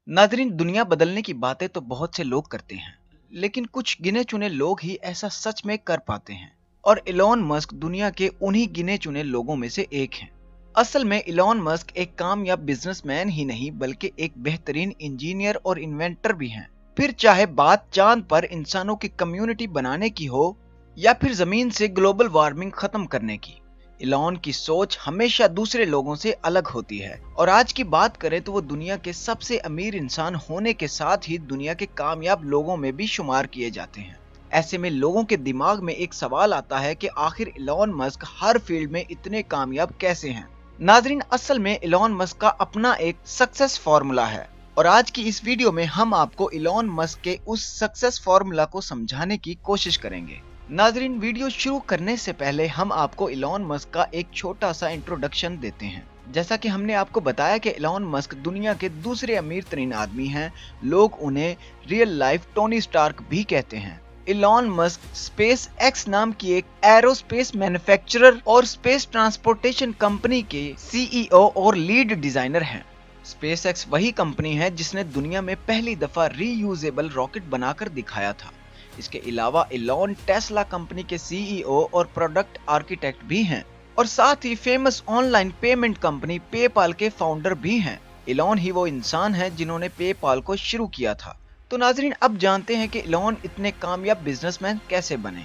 नाजरीन, दुनिया बदलने की बातें तो बहुत से लोग करते हैं, लेकिन कुछ गिने चुने लोग ही ऐसा सच में कर पाते हैं। और इलॉन मस्क दुनिया के उन्हीं गिने चुने लोगों में से एक हैं। असल में इलॉन मस्क एक कामयाब बिजनेसमैन ही नहीं बल्कि एक बेहतरीन इंजीनियर और इन्वेंटर भी हैं। फिर चाहे बात चांद पर इंसानों की कम्युनिटी बनाने की हो या फिर जमीन से ग्लोबल वार्मिंग खत्म करने की, इलॉन की सोच हमेशा दूसरे लोगों से अलग होती है। और आज की बात करें तो वो दुनिया के सबसे अमीर इंसान होने के साथ ही दुनिया के कामयाब लोगों में भी शुमार किए जाते हैं। ऐसे में लोगों के दिमाग में एक सवाल आता है कि आखिर इलॉन मस्क हर फील्ड में इतने कामयाब कैसे हैं। नाजरीन, असल में इलॉन मस्क का अपना एक सक्सेस फॉर्मूला है, और आज की इस वीडियो में हम आपको इलॉन मस्क के उस सक्सेस फॉर्मूला को समझाने की कोशिश करेंगे। नाजरीन, वीडियो शुरू करने से पहले हम आपको इलॉन मस्क का एक छोटा सा इंट्रोडक्शन देते हैं। जैसा कि हमने आपको बताया कि इलॉन मस्क दुनिया के दूसरे अमीर तरीन आदमी हैं। लोग उन्हें रियल लाइफ टोनी स्टार्क भी कहते हैं। इलॉन मस्क स्पेस एक्स नाम की एक एरोस्पेस मैन्युफैक्चरर और स्पेस ट्रांसपोर्टेशन कंपनी के सीईओ और लीड डिजाइनर हैं। स्पेस एक्स वही कंपनी है जिसने दुनिया में पहली दफा रीयूजेबल रॉकेट बनाकर दिखाया था। इसके अलावा इलॉन टेस्ला कंपनी के सीईओ और प्रोडक्ट आर्किटेक्ट भी हैं, और साथ ही famous online payment company PayPal के फाउंडर भी हैं। इलॉन ही वो इंसान है जिन्होंने पेपाल को शुरू किया था। तो नाजरीन, अब जानते हैं कि इलॉन इतने कामयाब बिजनेसमैन कैसे बने।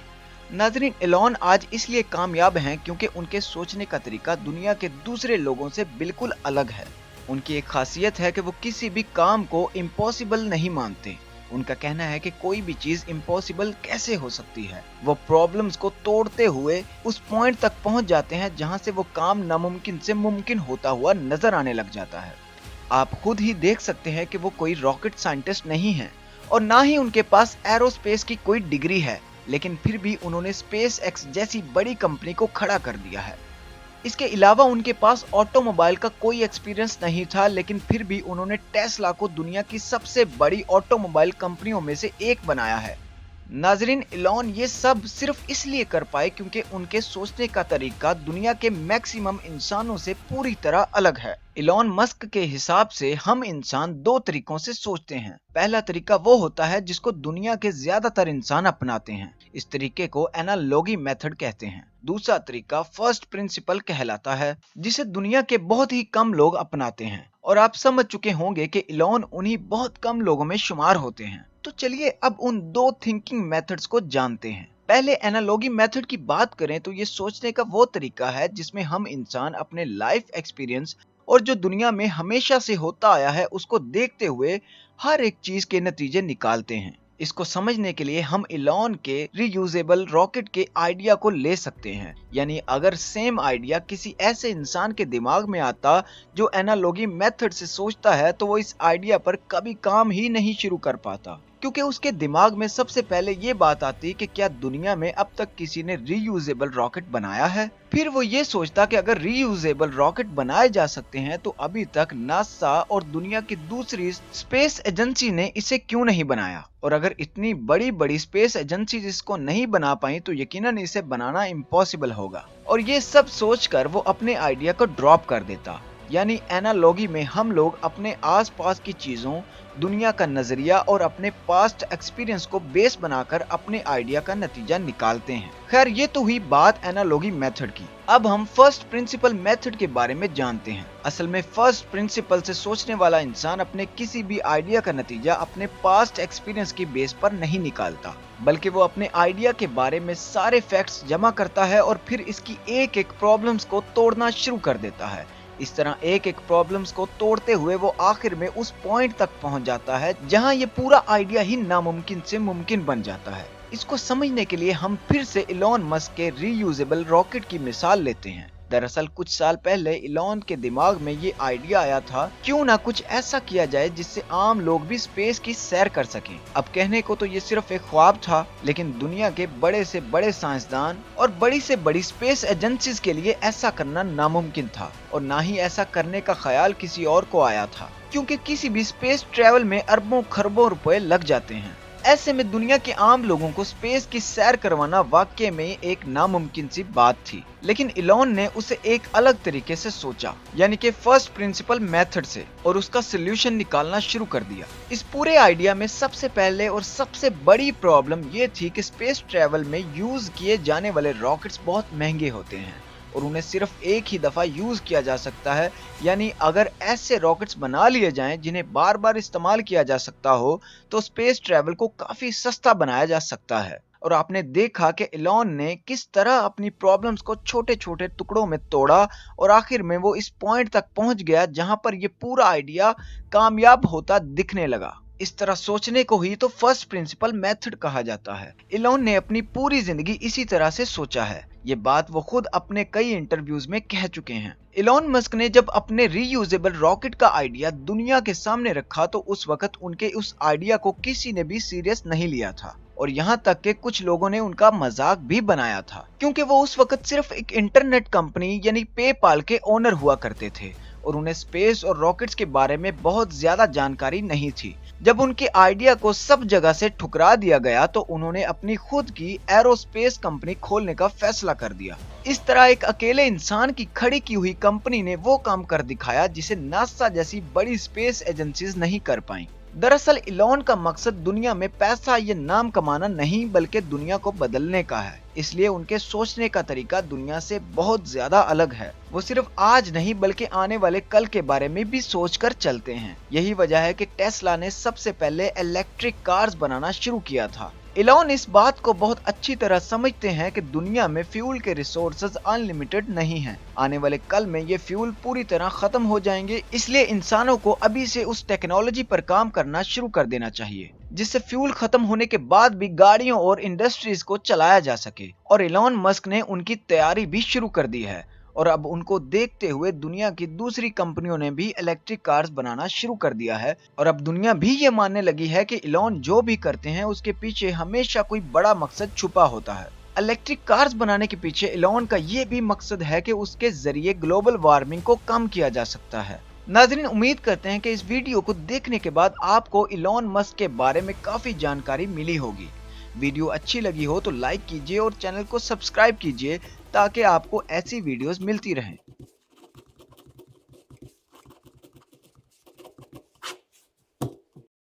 नाजरीन, इलॉन आज इसलिए कामयाब हैं क्योंकि उनके सोचने का तरीका दुनिया के दूसरे लोगों से बिल्कुल अलग है। उनकी एक खासियत है कि वो किसी भी काम को इम्पॉसिबल नहीं मानते। उनका कहना है कि कोई भी चीज इम्पॉसिबल कैसे हो सकती है। वो प्रॉब्लम्स को तोड़ते हुए उस पॉइंट तक पहुंच जाते हैं जहां से वो काम नामुमकिन से मुमकिन होता हुआ नजर आने लग जाता है। आप खुद ही देख सकते हैं कि वो कोई रॉकेट साइंटिस्ट नहीं है और ना ही उनके पास एरोस्पेस की कोई डिग्री है, लेकिन फिर भी उन्होंने स्पेस एक्स जैसी बड़ी कंपनी को खड़ा कर दिया है। इसके अलावा उनके पास ऑटोमोबाइल का कोई एक्सपीरियंस नहीं था, लेकिन फिर भी उन्होंने टेस्ला को दुनिया की सबसे बड़ी ऑटोमोबाइल कंपनियों में से एक बनाया है। नाजरीन, इलॉन ये सब सिर्फ इसलिए कर पाए क्योंकि उनके सोचने का तरीका दुनिया के मैक्सिमम इंसानों से पूरी तरह अलग है। इलॉन मस्क के हिसाब से हम इंसान दो तरीकों से सोचते हैं। पहला तरीका वो होता है जिसको दुनिया के ज्यादातर इंसान अपनाते हैं। इस तरीके को एनालॉगी मेथड कहते हैं। दूसरा तरीका फर्स्ट प्रिंसिपल कहलाता है, जिसे दुनिया के बहुत ही कम लोग अपनाते हैं। और आप समझ चुके होंगे कि इलॉन उन्हीं बहुत कम लोगों में शुमार होते हैं। तो चलिए अब उन दो थिंकिंग मेथड्स को जानते हैं। पहले एनालॉगी मेथड की बात करें तो ये सोचने का वो तरीका है जिसमें हम इंसान अपने लाइफ एक्सपीरियंस और जो दुनिया में हमेशा से होता आया है उसको देखते हुए हर एक चीज के नतीजे निकालते हैं। इसको समझने के लिए हम इलॉन के रीयूजेबल रॉकेट के आइडिया को ले सकते हैं। यानी अगर सेम आइडिया किसी ऐसे इंसान के दिमाग में आता जो एनालॉगी मेथड से सोचता है, तो वो इस आइडिया पर कभी काम ही नहीं शुरू कर पाता, क्योंकि उसके दिमाग में सबसे पहले ये बात आती कि क्या दुनिया में अब तक किसी ने रीयूजेबल रॉकेट बनाया है। फिर वो ये सोचता कि अगर रीयूजेबल रॉकेट बनाए जा सकते हैं तो अभी तक नासा और दुनिया की दूसरी स्पेस एजेंसी ने इसे क्यों नहीं बनाया, और अगर इतनी बड़ी बड़ी स्पेस एजेंसी इसको नहीं बना पाई तो यकीनन इसे बनाना इम्पॉसिबल होगा। और ये सब सोचकर वो अपने आइडिया को ड्रॉप कर देता। यानी एनालॉगी में हम लोग अपने आसपास की चीजों, दुनिया का नजरिया और अपने पास्ट एक्सपीरियंस को बेस बनाकर अपने आइडिया का नतीजा निकालते हैं। खैर, ये तो हुई बात एनालॉगी मेथड की। अब हम फर्स्ट प्रिंसिपल मेथड के बारे में जानते हैं। असल में फर्स्ट प्रिंसिपल से सोचने वाला इंसान अपने किसी भी आइडिया का नतीजा अपने पास्ट एक्सपीरियंस की बेस पर नहीं निकालता, बल्कि वो अपने आइडिया के बारे में सारे फैक्ट्स जमा करता है और फिर इसकी एक एक प्रॉब्लम्स को तोड़ना शुरू कर देता है। इस तरह एक एक प्रॉब्लम्स को तोड़ते हुए वो आखिर में उस पॉइंट तक पहुंच जाता है जहां ये पूरा आइडिया ही नामुमकिन से मुमकिन बन जाता है। इसको समझने के लिए हम फिर से इलॉन मस्क के रीयूजेबल रॉकेट की मिसाल लेते हैं। दरअसल कुछ साल पहले इलॉन के दिमाग में ये आइडिया आया था, क्यों ना कुछ ऐसा किया जाए जिससे आम लोग भी स्पेस की सैर कर सकें। अब कहने को तो ये सिर्फ एक ख्वाब था, लेकिन दुनिया के बड़े से बड़े साइंसदान और बड़ी से बड़ी स्पेस एजेंसीज के लिए ऐसा करना नामुमकिन था, और ना ही ऐसा करने का ख्याल किसी और को आया था, क्योंकि किसी भी स्पेस ट्रेवल में अरबों खरबों रुपए लग जाते हैं। ऐसे में दुनिया के आम लोगों को स्पेस की सैर करवाना वाकई में एक नामुमकिन सी बात थी, लेकिन इलॉन ने उसे एक अलग तरीके से सोचा, यानी कि फर्स्ट प्रिंसिपल मेथड से, और उसका सोल्यूशन निकालना शुरू कर दिया। इस पूरे आइडिया में सबसे पहले और सबसे बड़ी प्रॉब्लम ये थी कि स्पेस ट्रेवल में यूज किए जाने वाले रॉकेट्स बहुत महंगे होते हैं और उन्हें सिर्फ एक ही दफा यूज किया जा सकता है। यानी अगर ऐसे रॉकेट्स बना लिए जाएं जिन्हें बार बार इस्तेमाल किया जा सकता हो, तो स्पेस ट्रैवल को काफी सस्ता बनाया जा सकता है। और आपने देखा कि इलॉन ने किस तरह अपनी प्रॉब्लम्स को छोटे छोटे टुकड़ों में तोड़ा और आखिर में वो इस पॉइंट तक पहुंच गया जहां पर ये पूरा आइडिया कामयाब होता दिखने लगा। इस तरह सोचने को ही तो फर्स्ट प्रिंसिपल मेथड कहा जाता है। इलॉन ने अपनी पूरी जिंदगी इसी तरह से सोचा है। ये बात वो खुद अपने कई इंटरव्यूज में कह चुके हैं। इलॉन मस्क ने जब अपने रीयूजेबल रॉकेट का आइडिया दुनिया के सामने रखा तो उस वक्त उनके उस आइडिया को किसी ने भी सीरियस नहीं लिया था और यहाँ तक कि कुछ लोगों ने उनका मजाक भी बनाया था, क्योंकि वो उस वक्त सिर्फ एक इंटरनेट कंपनी यानी पेपाल के ओनर हुआ करते थे और उन्हें स्पेस और रॉकेट्स के बारे में बहुत ज्यादा जानकारी नहीं थी। जब उनके आइडिया को सब जगह से ठुकरा दिया गया तो उन्होंने अपनी खुद की एरोस्पेस कंपनी खोलने का फैसला कर दिया। इस तरह एक अकेले इंसान की खड़ी की हुई कंपनी ने वो काम कर दिखाया जिसे नासा जैसी बड़ी स्पेस एजेंसीज नहीं कर पाई। दरअसल इलॉन का मकसद दुनिया में पैसा या नाम कमाना नहीं बल्कि दुनिया को बदलने का है, इसलिए उनके सोचने का तरीका दुनिया से बहुत ज्यादा अलग है। वो सिर्फ आज नहीं बल्कि आने वाले कल के बारे में भी सोचकर चलते हैं। यही वजह है कि टेस्ला ने सबसे पहले इलेक्ट्रिक कार्स बनाना शुरू किया था। इलॉन इस बात को बहुत अच्छी तरह समझते हैं कि दुनिया में फ्यूल के रिसोर्सेज अनलिमिटेड नहीं हैं। आने वाले कल में ये फ्यूल पूरी तरह खत्म हो जाएंगे, इसलिए इंसानों को अभी से उस टेक्नोलॉजी पर काम करना शुरू कर देना चाहिए जिससे फ्यूल खत्म होने के बाद भी गाड़ियों और इंडस्ट्रीज को चलाया जा सके। और इलॉन मस्क ने उनकी तैयारी भी शुरू कर दी है और अब उनको देखते हुए दुनिया की दूसरी कंपनियों ने भी इलेक्ट्रिक कार्स बनाना शुरू कर दिया है और अब दुनिया भी ये मानने लगी है कि इलॉन जो भी करते हैं उसके पीछे हमेशा कोई बड़ा मकसद छुपा होता है। इलेक्ट्रिक कार्स बनाने के पीछे इलॉन का ये भी मकसद है कि उसके जरिए ग्लोबल वार्मिंग को कम किया जा सकता है। नाज़रीन, उम्मीद करते हैं कि इस वीडियो को देखने के बाद आपको इलॉन मस्क के बारे में काफी जानकारी मिली होगी। वीडियो अच्छी लगी हो तो लाइक कीजिए और चैनल को सब्सक्राइब कीजिए ताकि आपको ऐसी वीडियोस मिलती रहें।